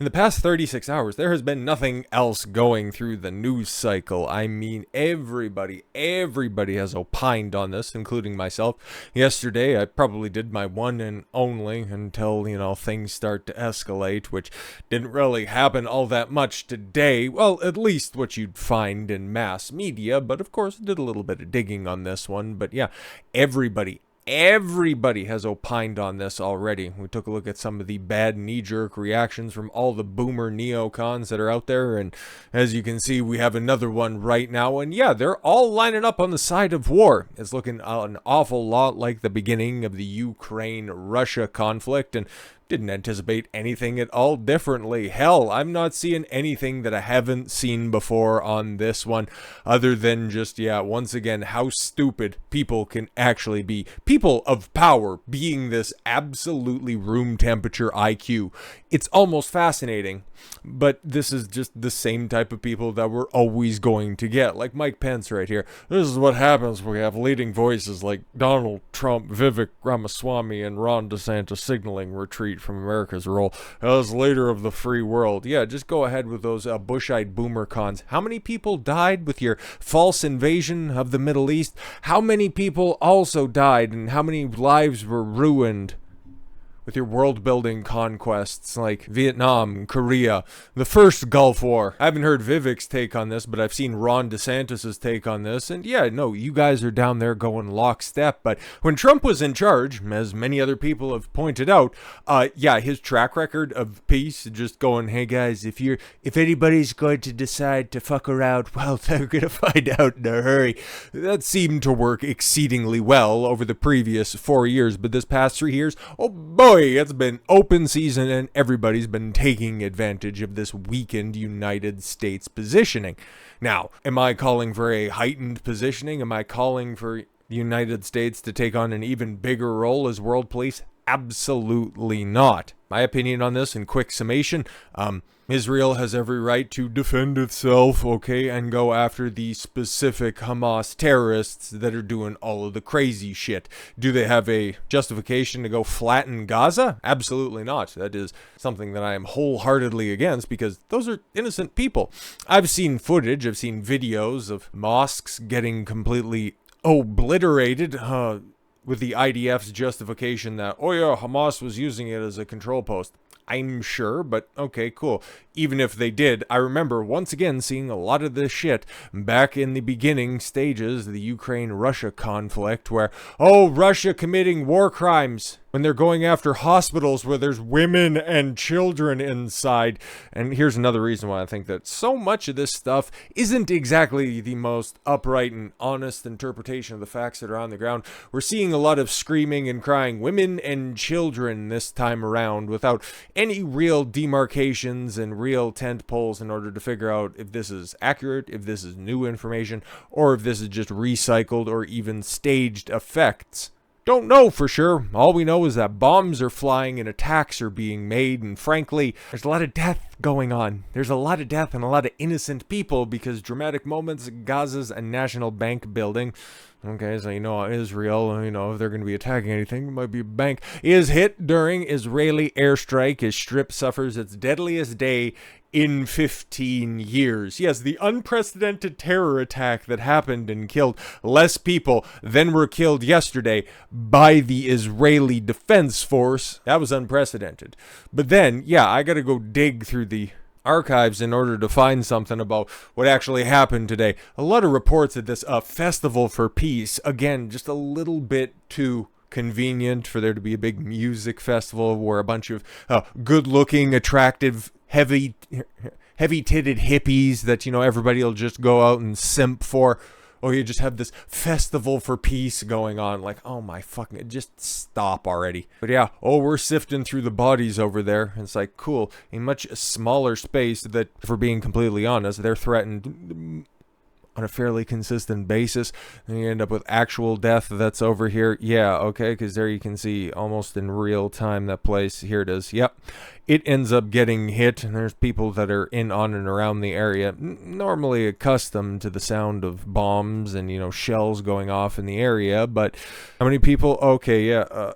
In the past 36 hours, there has been nothing else going through the news cycle. I mean, everybody has opined on this, including myself. Yesterday, I probably did my one and only until, things start to escalate, which didn't really happen all that much today. Well, at least what you'd find in mass media, but of course, did a little bit of digging on this one. But yeah, everybody has opined on this already. We took a look at some of the bad knee-jerk reactions from all the boomer NeoCons that are out there, and as you can see, we have another one right now, and yeah, they're all lining up on the side of war. It's looking an awful lot like the beginning of the Ukraine-Russia conflict, and didn't anticipate anything at all differently. Hell, I'm not seeing anything that I haven't seen before on this one, other than just, once again, how stupid people can actually be. People of power being this absolutely room temperature IQ. It's almost fascinating, but this is just the same type of people that we're always going to get, like Mike Pence right here. This is what happens when we have leading voices like Donald Trump, Vivek Ramaswamy, and Ron DeSantis signaling retreat from America's role as leader of the free world. Yeah, just go ahead with those bush-eyed boomer cons. How many people died with your false invasion of the Middle East? How many people also died, and how many lives were ruined with your world-building conquests like Vietnam, Korea, the first Gulf War? I haven't heard Vivek's take on this, but I've seen Ron DeSantis' take on this, and yeah, no, you guys are down there going lockstep, but when Trump was in charge, as many other people have pointed out, his track record of peace, just going, hey guys, if anybody's going to decide to fuck around, well, they're gonna find out in a hurry. That seemed to work exceedingly well over the previous 4 years, but this past 3 years, oh boy, it's been open season and everybody's been taking advantage of this weakened United States positioning. Now, am I calling for a heightened positioning? Am I calling for the United States to take on an even bigger role as world police? Absolutely not. My opinion on this in quick summation, Israel has every right to defend itself, okay, and go after the specific Hamas terrorists that are doing all of the crazy shit. Do they have a justification to go flatten Gaza? Absolutely not. That is something that I am wholeheartedly against, because those are innocent people. I've seen footage, I've seen videos of mosques getting completely obliterated, with the IDF's justification that, oh yeah, Hamas was using it as a control post. I'm sure, but okay, cool. Even if they did, I remember once again seeing a lot of this shit back in the beginning stages of the Ukraine-Russia conflict where, oh, Russia committing war crimes when they're going after hospitals where there's women and children inside. And here's another reason why I think that so much of this stuff isn't exactly the most upright and honest interpretation of the facts that are on the ground. We're seeing a lot of screaming and crying women and children this time around without any real demarcations and real tent poles in order to figure out if this is accurate, if this is new information, or if this is just recycled or even staged effects. Don't know for sure. All we know is that bombs are flying and attacks are being made, and frankly, there's a lot of death going on. There's a lot of death and a lot of innocent people because dramatic moments, Gaza's a national bank building. Okay, so Israel, if they're going to be attacking anything, it might be a bank, is hit during Israeli airstrike as Strip suffers its deadliest day in 15 years. Yes, the unprecedented terror attack that happened and killed less people than were killed yesterday by the Israeli Defense Force. That was unprecedented. But then, I got to go dig through the archives in order to find something about what actually happened today. A lot of reports at this festival for peace. Again, just a little bit too convenient for there to be a big music festival where a bunch of good-looking, attractive, heavy-titted hippies that, everybody will just go out and simp for. Or you just have this festival for peace going on. Like, oh my fucking, just stop already. But yeah, we're sifting through the bodies over there. It's like, cool. A much smaller space that, if we're being completely honest, they're threatened on a fairly consistent basis, and you end up with actual death that's over here. Yeah, okay, because there you can see almost in real time that place. Here it is. Yep. It ends up getting hit, and there's people that are in, on, and around the area, normally accustomed to the sound of bombs and, shells going off in the area, but how many people? Okay, yeah,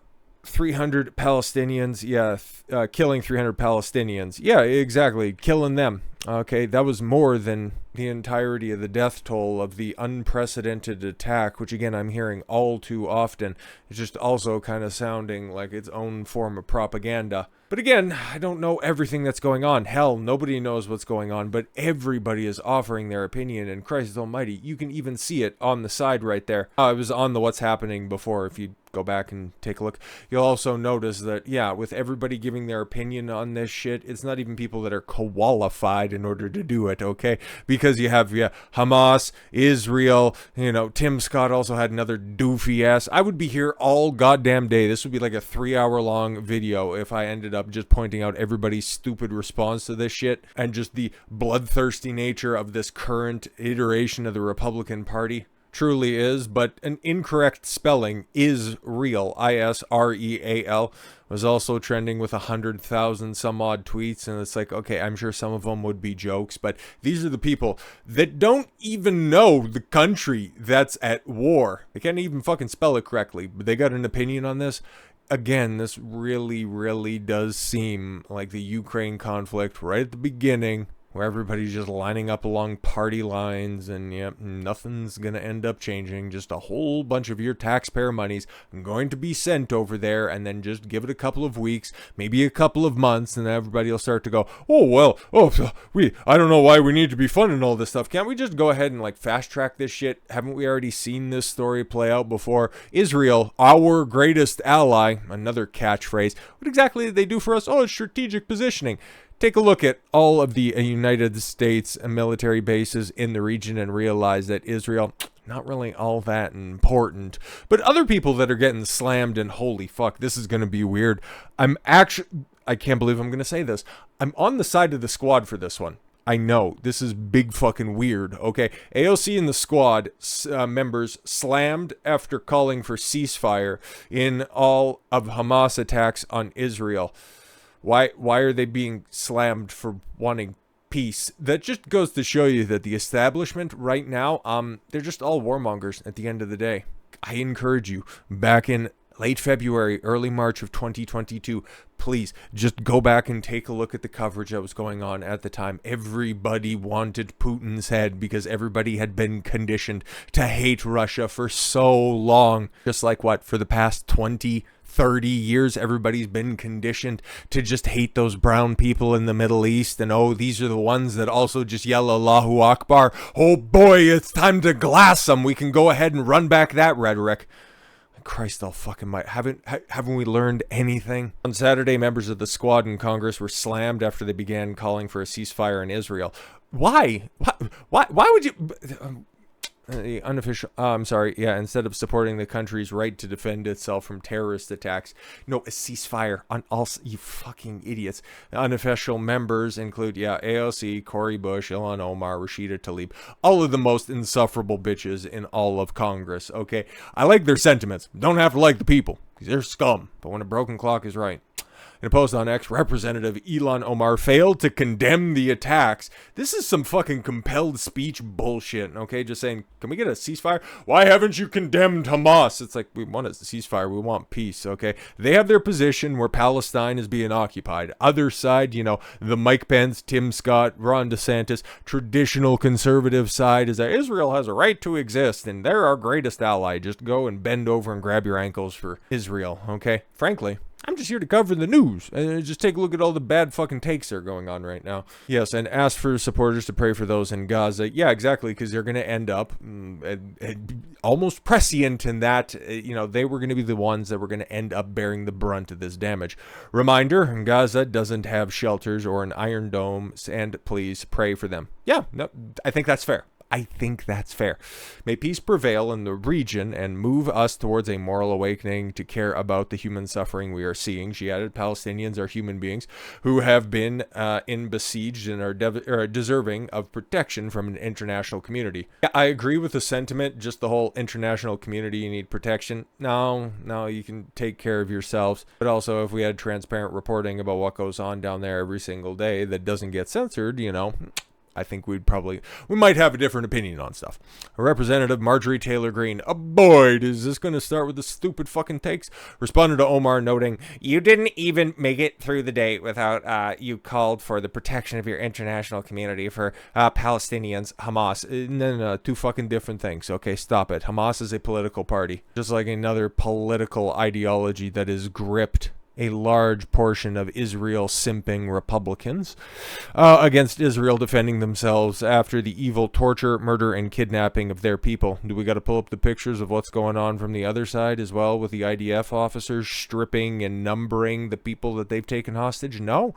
300 Palestinians, yeah, killing 300 Palestinians. Yeah, exactly, killing them. Okay, that was more than the entirety of the death toll of the unprecedented attack, which again I'm hearing all too often. It's just also kind of sounding like its own form of propaganda. But again, I don't know everything that's going on. Hell, nobody knows what's going on, but everybody is offering their opinion, and Christ almighty, you can even see it on the side right there. I was on the What's Happening before, if you go back and take a look. You'll also notice that, yeah, with everybody giving their opinion on this shit, it's not even people that are qualified in order to do it, okay? Because you have, yeah, Hamas, Israel, you know, Tim Scott also had another doofy ass. I would be here all goddamn day. This would be like a 3-hour long video if I ended up just pointing out everybody's stupid response to this shit and just the bloodthirsty nature of this current iteration of the Republican Party. Truly is, but an incorrect spelling is real. Isreal was also trending with 100,000 some odd tweets, and it's like, okay, I'm sure some of them would be jokes, but these are the people that don't even know the country that's at war. They can't even fucking spell it correctly, but they got an opinion on this. Again, this really does seem like the Ukraine conflict right at the beginning, where everybody's just lining up along party lines, and yep, nothing's gonna end up changing. Just a whole bunch of your taxpayer money's going to be sent over there, and then just give it a couple of weeks, maybe a couple of months, and then everybody will start to go, oh, well, I don't know why we need to be funding all this stuff. Can't we just go ahead and like fast track this shit? Haven't we already seen this story play out before? Israel, our greatest ally, another catchphrase. What exactly did they do for us? Oh, it's strategic positioning. Take a look at all of the United States military bases in the region and realize that Israel, not really all that important. But other people that are getting slammed, and holy fuck, this is going to be weird. I can't believe I'm going to say this. I'm on the side of the squad for this one. I know, this is big fucking weird, okay? AOC and the squad members slammed after calling for ceasefire in all of Hamas attacks on Israel. Why are they being slammed for wanting peace? That just goes to show you that the establishment right now, they're just all warmongers at the end of the day. I encourage you, back in late February, early March of 2022, please just go back and take a look at the coverage that was going on at the time. Everybody wanted Putin's head because everybody had been conditioned to hate Russia for so long. Just like what, for the past 30 years, everybody's been conditioned to just hate those brown people in the Middle East, and oh, these are the ones that also just yell Allahu Akbar. Oh boy, it's time to glass them. We can go ahead and run back that rhetoric. Christ all fucking might. Haven't we learned anything? On Saturday, members of the squad in Congress were slammed after they began calling for a ceasefire in Israel. Why? Why would you... The unofficial, instead of supporting the country's right to defend itself from terrorist attacks, no, a ceasefire on all, you fucking idiots. The unofficial members include, AOC, Cori Bush, Ilhan Omar, Rashida Tlaib, all of the most insufferable bitches in all of Congress, okay? I like their sentiments. Don't have to like the people, because they're scum. But when a broken clock is right. In a post on X, Representative Ilhan Omar failed to condemn the attacks. This is some fucking compelled speech bullshit, okay? Just saying, can we get a ceasefire? Why haven't you condemned Hamas? It's like, we want a ceasefire, we want peace, okay? They have their position where Palestine is being occupied. Other side, you know, the Mike Pence, Tim Scott, Ron DeSantis, traditional conservative side is that Israel has a right to exist, and they're our greatest ally. Just go and bend over and grab your ankles for Israel, okay? Frankly, I'm just here to cover the news and just take a look at all the bad fucking takes that are going on right now. Yes, and ask for supporters to pray for those in Gaza. Yeah, exactly, because they're going to end up almost prescient in that, they were going to be the ones that were going to end up bearing the brunt of this damage. Reminder, Gaza doesn't have shelters or an iron dome, and please pray for them. Yeah, no, I think that's fair. I think that's fair. May peace prevail in the region and move us towards a moral awakening to care about the human suffering we are seeing. She added, Palestinians are human beings who have been besieged and are deserving of protection from an international community. Yeah, I agree with the sentiment, just the whole international community, you need protection. No, you can take care of yourselves. But also, if we had transparent reporting about what goes on down there every single day that doesn't get censored, I think we might have a different opinion on stuff. Representative Marjorie Taylor Greene, boy, is this going to start with the stupid fucking takes, responded to Omar, noting, "You didn't even make it through the day without you called for the protection of your international community for Palestinians, Hamas." No, two fucking different things. Okay, stop it. Hamas is a political party, just like another political ideology that is gripped a large portion of Israel simping Republicans against Israel defending themselves after the evil torture, murder, and kidnapping of their people. Do we got to pull up the pictures of what's going on from the other side as well, with the IDF officers stripping and numbering the people that they've taken hostage? No?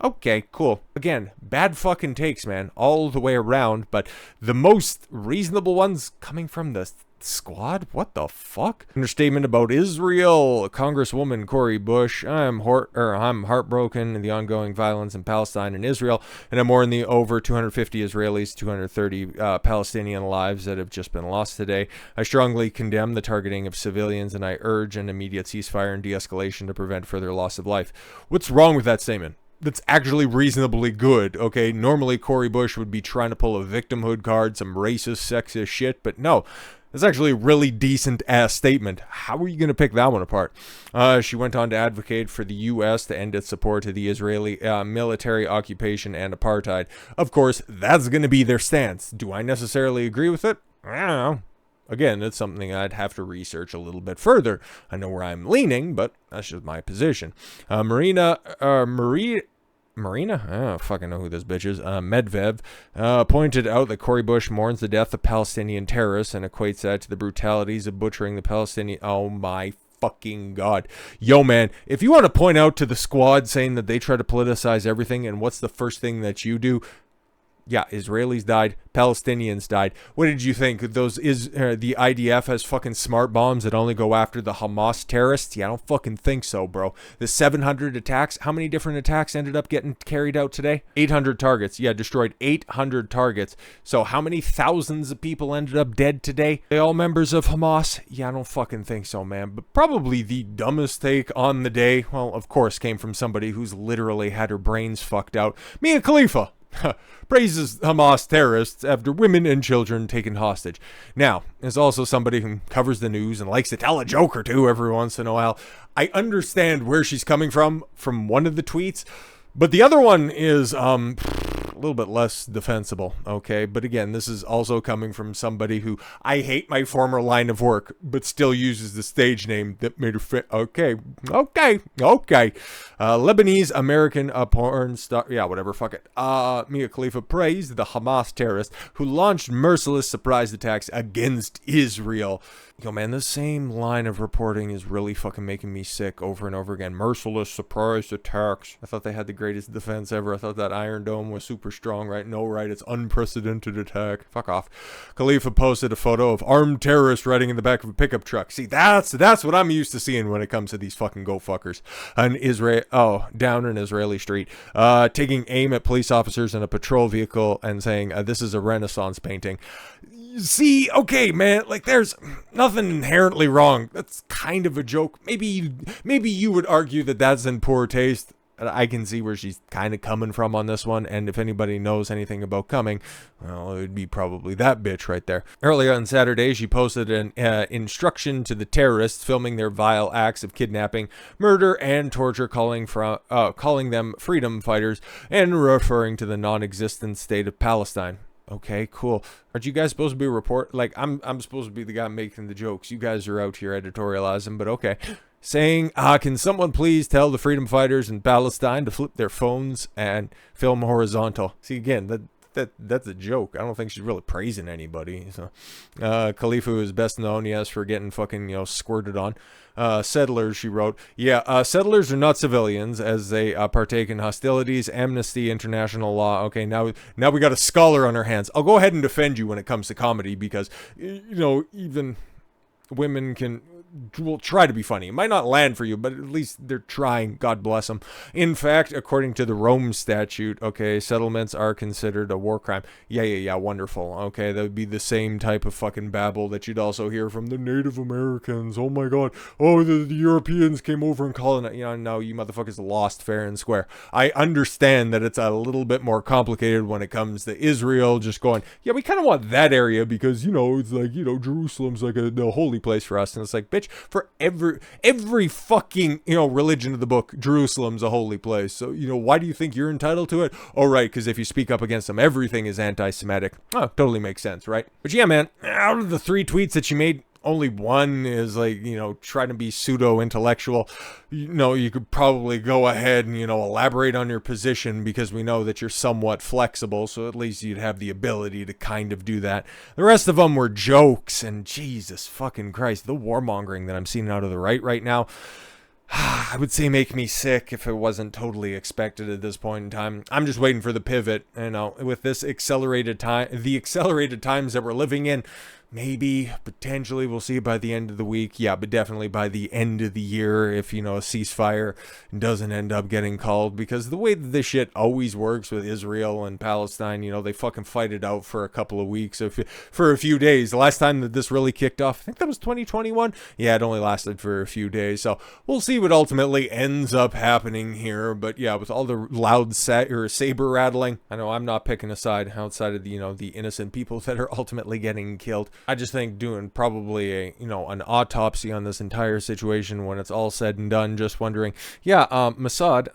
Okay, cool. Again, bad fucking takes, man, all the way around, but the most reasonable ones coming from the squad? What the fuck? Understatement about Israel. Congresswoman Cori Bush, I'm heartbroken in the ongoing violence in Palestine and Israel, and I'm mourning the over 250 Israelis, 230 Palestinian lives that have just been lost today. I strongly condemn the targeting of civilians, and I urge an immediate ceasefire and de-escalation to prevent further loss of life. What's wrong with that statement? That's actually reasonably good, okay? Normally, Cori Bush would be trying to pull a victimhood card, some racist, sexist shit, but no. It's actually a really decent-ass statement. How are you going to pick that one apart? She went on to advocate for the U.S. to end its support to the Israeli military occupation and apartheid. Of course, that's going to be their stance. Do I necessarily agree with it? I don't know. Again, it's something I'd have to research a little bit further. I know where I'm leaning, but that's just my position. Marina, I don't fucking know who this bitch is. Medvedev pointed out that Cori Bush mourns the death of Palestinian terrorists and equates that to the brutalities of butchering the Palestinian. Oh my fucking god. Yo, man, if you want to point out to the squad saying that they try to politicize everything, and what's the first thing that you do? Yeah, Israelis died, Palestinians died. What did you think? The IDF has fucking smart bombs that only go after the Hamas terrorists? Yeah, I don't fucking think so, bro. The 700 attacks, how many different attacks ended up getting carried out today? 800 targets. Yeah, destroyed 800 targets. So how many thousands of people ended up dead today? They all members of Hamas? Yeah, I don't fucking think so, man. But probably the dumbest take on the day, well, of course, came from somebody who's literally had her brains fucked out. Mia Khalifa praises Hamas terrorists after women and children taken hostage. Now, as also somebody who covers the news and likes to tell a joke or two every once in a while, I understand where she's coming from one of the tweets, but the other one is a little bit less defensible, okay? But again, this is also coming from somebody who, I hate my former line of work, but still uses the stage name that made her fit. Okay. Lebanese American porn star, yeah, whatever, fuck it. Mia Khalifa praised the Hamas terrorists who launched merciless surprise attacks against Israel. Yo, man, the same line of reporting is really fucking making me sick over and over again. Merciless surprise attacks. I thought they had the greatest defense ever. I thought that Iron Dome was super strong, right? No, right? It's unprecedented attack. Fuck off. Khalifa posted a photo of armed terrorists riding in the back of a pickup truck. See, that's what I'm used to seeing when it comes to these fucking go-fuckers. Down an Israeli street, taking aim at police officers in a patrol vehicle and saying, this is a Renaissance painting. See, okay, man, like, there's nothing inherently wrong. That's kind of a joke. Maybe you would argue that that's in poor taste. I can see where she's kind of coming from on this one, and if anybody knows anything about coming, well, it would be probably that bitch right there. Earlier on Saturday, she posted an instruction to the terrorists filming their vile acts of kidnapping, murder, and torture, calling them freedom fighters, and referring to the non-existent state of Palestine. Okay, cool. Aren't you guys supposed to be I'm supposed to be the guy making the jokes. You guys are out here editorializing, but okay. Saying, can someone please tell the freedom fighters in Palestine to flip their phones and film horizontal? See, again, that's a joke. I don't think she's really praising anybody. So, Khalifa is best known, yes, for getting fucking, squirted on. Settlers, she wrote. Yeah, settlers are not civilians as they partake in hostilities, Amnesty International law. Okay, now we got a scholar on our hands. I'll go ahead and defend you when it comes to comedy because, even women can... will try to be funny. It might not land for you, but at least they're trying. God bless them. In fact, according to the Rome Statute, okay, settlements are considered a war crime. Yeah, wonderful. Okay, that would be the same type of fucking babble that you'd also hear from the Native Americans. Oh my God. Oh, the Europeans came over and colonized. No, you motherfuckers lost fair and square. I understand that it's a little bit more complicated when it comes to Israel just going, yeah, we kind of want that area because, it's like, Jerusalem's like the holy place for us. And it's like, bitch, for every fucking, religion of the book, Jerusalem's a holy place. So, why do you think you're entitled to it? Oh, right, because if you speak up against them, everything is anti-Semitic. Oh, totally makes sense, right? But yeah, man, out of the 3 tweets that you made, only one is like, trying to be pseudo-intellectual. You could probably go ahead and, elaborate on your position because we know that you're somewhat flexible. So at least you'd have the ability to kind of do that. The rest of them were jokes and Jesus fucking Christ, the warmongering that I'm seeing out of the right now. I would say make me sick if it wasn't totally expected at this point in time. I'm just waiting for the pivot, with this accelerated time, the accelerated times that we're living in. Maybe, potentially, we'll see by the end of the week. Yeah, but definitely by the end of the year if, a ceasefire doesn't end up getting called. Because the way that this shit always works with Israel and Palestine, they fucking fight it out for a couple of weeks, for a few days. The last time that this really kicked off, I think that was 2021. Yeah, it only lasted for a few days. So we'll see what ultimately ends up happening here. But yeah, with all the loud saber rattling, I know I'm not picking a side outside of the, the innocent people that are ultimately getting killed. I just think doing probably an autopsy on this entire situation when it's all said and done, just wondering, Mossad,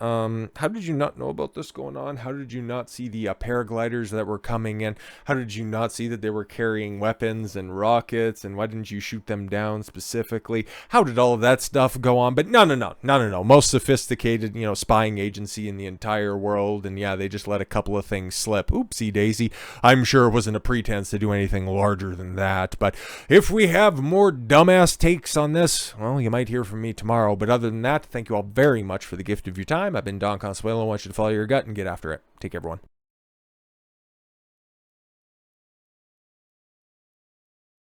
how did you not know about this going on? How did you not see the paragliders that were coming in? How did you not see that they were carrying weapons and rockets? And why didn't you shoot them down specifically? How did all of that stuff go on? But no. Most sophisticated, spying agency in the entire world. And yeah, they just let a couple of things slip. Oopsie daisy. I'm sure it wasn't a pretense to do anything larger than that. But if we have more dumbass takes on this, well, you might hear from me tomorrow. But other than that, thank you all very much for the gift of your time. I've been Don Consuelo. I want you to follow your gut and get after it. Take care, everyone.